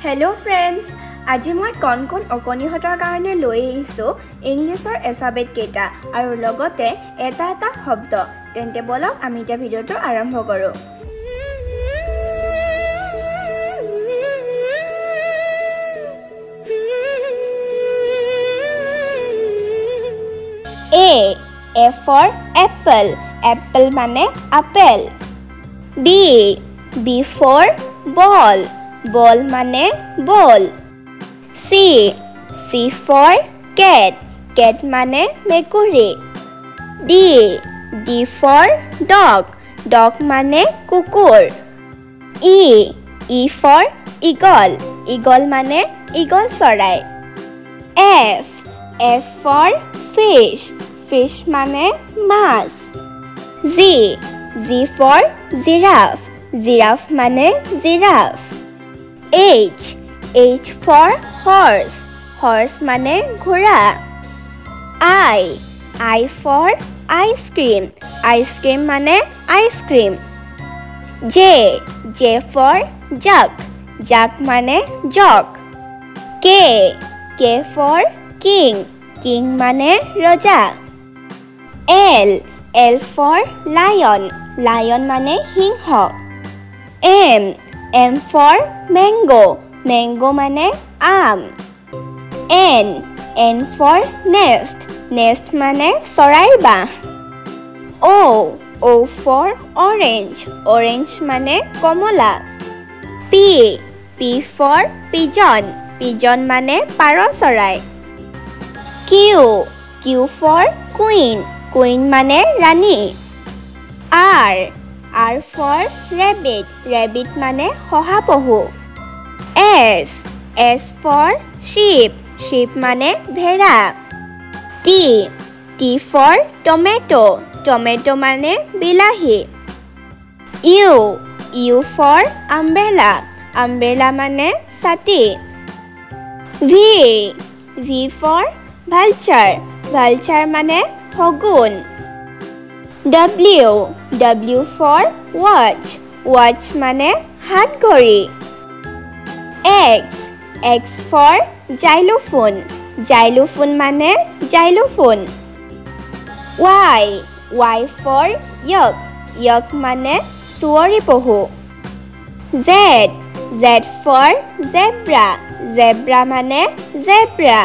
Hello friends, আজি মই কোন অকনিহতৰ কাৰণে লৈ আহিছো ইংলিছৰ এলফাবেট কেটা আৰু লগতে এটা শব্দ তেন্তে বলক আমি এটা ভিডিওটো আৰম্ভ কৰো A for apple, apple মানে apple. B for ball, ball মানে ball. C for cat, cat মানে মেকুৰী. D for dog, dog মানে কুকুৰ. E for eagle, eagle মানে eagle চৰাই. F for fish, fish মানে মাছ. G for giraffe, giraffe মানে giraffe. H for horse, horse মানে ঘোঁৰা. I for ice cream, ice cream মানে ice cream. J for jug, jug মানে jug. K for king, king মানে ৰজা. L for lion, lion মানে সিংহ. M for mango, mango মানে আম. N for nest, nest মানে চৰাইৰ বাহ. O for orange, orange মানে কমলা. P for pigeon, pigeon মানে পাৰ চৰাই. Q for queen, queen মানে ৰাণী. R for rabbit, rabbit মানে শহাপহু. S for sheep, sheep মানে ভেড়া. T for tomato, tomato মানে বিলাহী. U for umbrella, umbrella মানে ছাতি. V for vulture, vulture মানে শগুন. W for watch, watch মানে হাতঘড়ী. X for xylophone, xylophone মানে xylophone. Y for yak, yak মানে শুৱৰী পহু. Z for zebra, zebra মানে zebra.